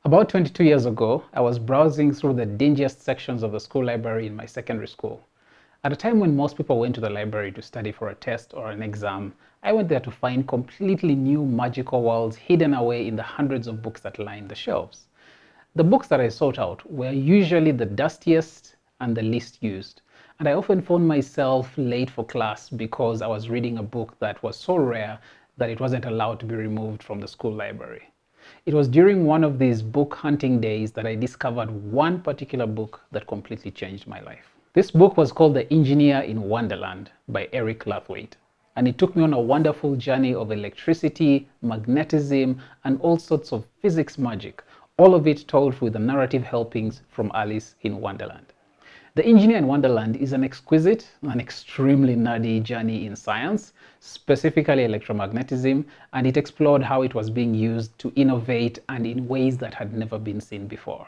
About 22 years ago, I was browsing through the dingiest sections of the school library in my secondary school. At a time when most people went to the library to study for a test or an exam, I went there to find completely new magical worlds hidden away in the hundreds of books that lined the shelves. The books that I sought out were usually the dustiest and the least used, and I often found myself late for class because I was reading a book that was so rare that it wasn't allowed to be removed from the school library. It was during one of these book hunting days that I discovered one particular book that completely changed my life. This book was called The Engineer in Wonderland by Eric Lathwaite, and it took me on a wonderful journey of electricity, magnetism, and all sorts of physics magic, all of it told with the narrative helpings from Alice in Wonderland. The Engineer in Wonderland is an exquisite and extremely nerdy journey in science, specifically electromagnetism, and it explored how it was being used to innovate and in ways that had never been seen before.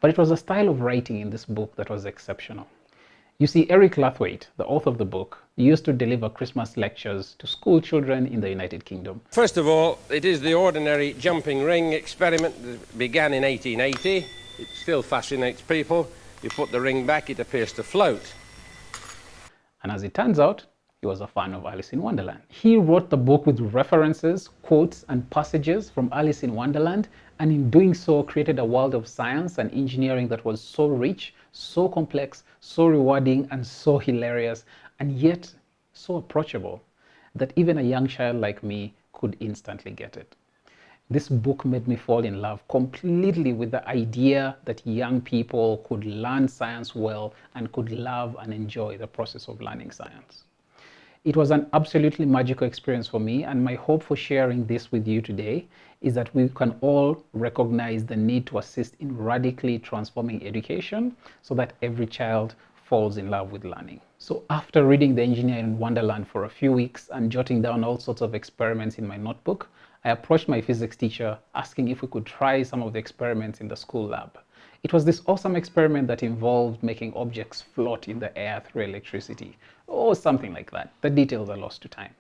But it was a style of writing in this book that was exceptional. You see, Eric Lathwaite, the author of the book, used to deliver Christmas lectures to school children in the United Kingdom. First of all, it is the ordinary jumping ring experiment that began in 1880. It still fascinates people. You put the ring back, it appears to float. And as it turns out, he was a fan of Alice in Wonderland. He wrote the book with references, quotes, and passages from Alice in Wonderland, and in doing so created a world of science and engineering that was so rich, so complex, so rewarding, and so hilarious, and yet so approachable that even a young child like me could instantly get it. This book made me fall in love completely with the idea that young people could learn science well and could love and enjoy the process of learning science. It was an absolutely magical experience for me, and my hope for sharing this with you today is that we can all recognize the need to assist in radically transforming education so that every child falls in love with learning. So after reading The Engineer in Wonderland for a few weeks and jotting down all sorts of experiments in my notebook, I approached my physics teacher asking if we could try some of the experiments in the school lab. It was this awesome experiment that involved making objects float in the air through electricity, or something like that. The details are lost to time.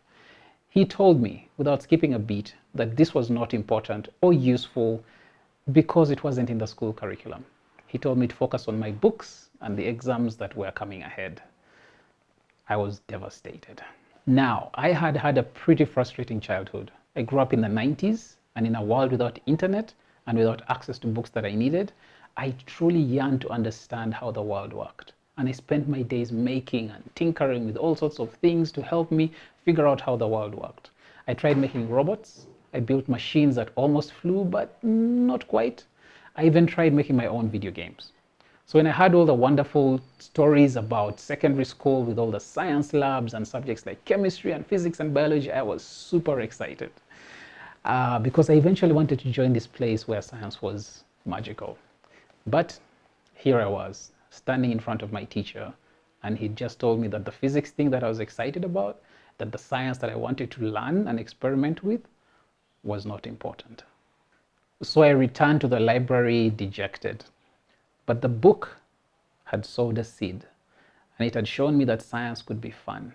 He told me, without skipping a beat, that this was not important or useful because it wasn't in the school curriculum. He told me to focus on my books and the exams that were coming ahead. I was devastated. Now, I had had a pretty frustrating childhood. I grew up in the 90s, and in a world without internet and without access to books that I needed, I truly yearned to understand how the world worked. And I spent my days making and tinkering with all sorts of things to help me figure out how the world worked. I tried making robots. I built machines that almost flew, but not quite. I even tried making my own video games. So when I heard all the wonderful stories about secondary school with all the science labs and subjects like chemistry and physics and biology, I was super excited because I eventually wanted to join this place where science was magical. But here I was, standing in front of my teacher, and he just told me that the physics thing that I was excited about, that the science that I wanted to learn and experiment with, was not important. So I returned to the library dejected. But the book had sowed a seed, and it had shown me that science could be fun,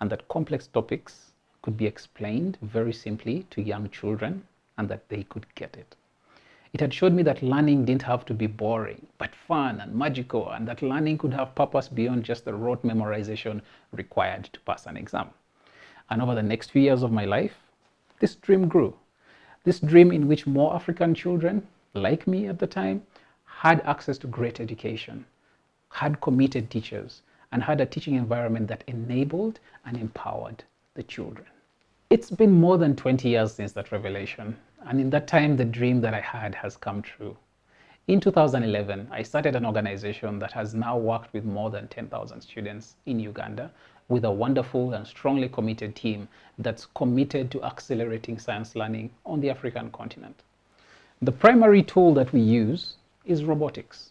and that complex topics could be explained very simply to young children, and that they could get it. It had showed me that learning didn't have to be boring, but fun and magical, and that learning could have purpose beyond just the rote memorization required to pass an exam. And over the next few years of my life, this dream grew. This dream in which more African children, like me at the time, had access to great education, had committed teachers, and had a teaching environment that enabled and empowered the children. It's been more than 20 years since that revelation, and in that time, the dream that I had has come true. In 2011, I started an organization that has now worked with more than 10,000 students in Uganda, with a wonderful and strongly committed team that's committed to accelerating science learning on the African continent. The primary tool that we use is robotics.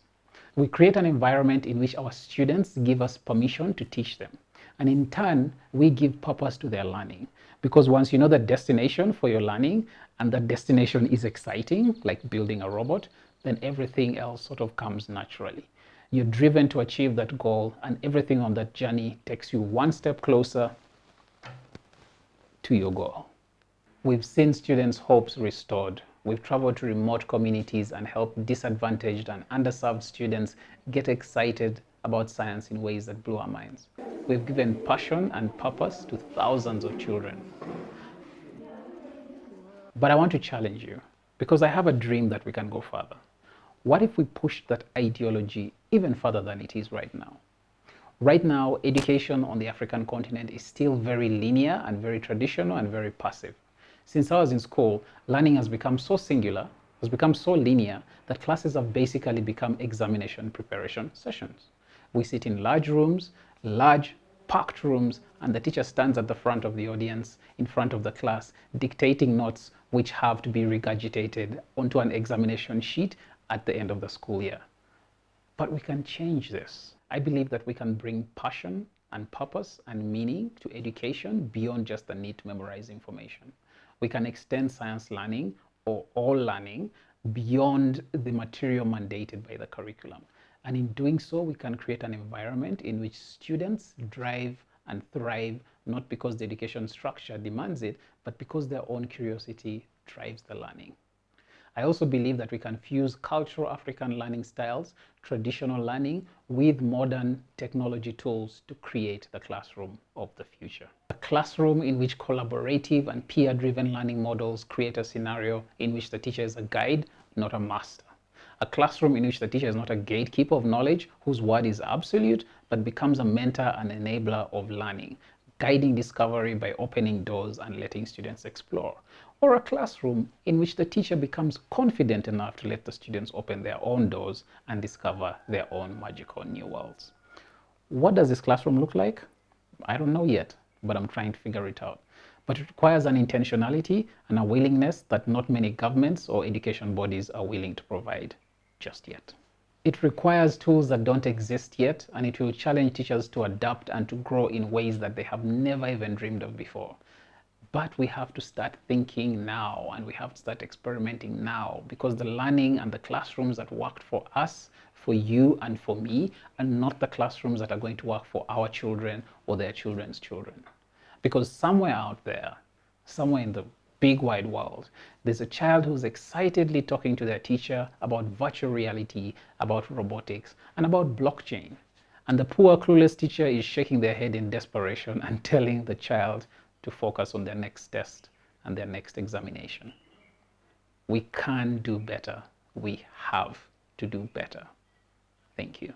We create an environment in which our students give us permission to teach them. And in turn, we give purpose to their learning. Because once you know the destination for your learning, and that destination is exciting, like building a robot, then everything else sort of comes naturally. You're driven to achieve that goal, and everything on that journey takes you one step closer to your goal. We've seen students' hopes restored. We've traveled to remote communities and helped disadvantaged and underserved students get excited about science in ways that blew our minds. We've given passion and purpose to thousands of children. But I want to challenge you, because I have a dream that we can go further. What if we push that ideology even further than it is right now? Right now, education on the African continent is still very linear and very traditional and very passive. Since I was in school, learning has become so singular, has become so linear, that classes have basically become examination preparation sessions. We sit in large rooms, large packed rooms, and the teacher stands at the front of the audience, in front of the class, dictating notes which have to be regurgitated onto an examination sheet at the end of the school year. But we can change this. I believe that we can bring passion and purpose and meaning to education beyond just the need to memorize information. We can extend science learning or all learning beyond the material mandated by the curriculum. And in doing so, we can create an environment in which students drive and thrive, not because the education structure demands it, but because their own curiosity drives the learning. I also believe that we can fuse cultural African learning styles, traditional learning, with modern technology tools to create the classroom of the future. A classroom in which collaborative and peer-driven learning models create a scenario in which the teacher is a guide, not a master. A classroom in which the teacher is not a gatekeeper of knowledge whose word is absolute, but becomes a mentor and enabler of learning, guiding discovery by opening doors and letting students explore. Or a classroom in which the teacher becomes confident enough to let the students open their own doors and discover their own magical new worlds. What does this classroom look like? I don't know yet, but I'm trying to figure it out. But it requires an intentionality and a willingness that not many governments or education bodies are willing to provide just yet. It requires tools that don't exist yet, and it will challenge teachers to adapt and to grow in ways that they have never even dreamed of before. But we have to start thinking now, and we have to start experimenting now, because the learning and the classrooms that worked for us, for you and for me, are not the classrooms that are going to work for our children or their children's children. Because somewhere out there, somewhere in the big wide world, there's a child who's excitedly talking to their teacher about virtual reality, about robotics, and about blockchain. And the poor clueless teacher is shaking their head in desperation and telling the child to focus on their next test and their next examination. We can do better. We have to do better. Thank you.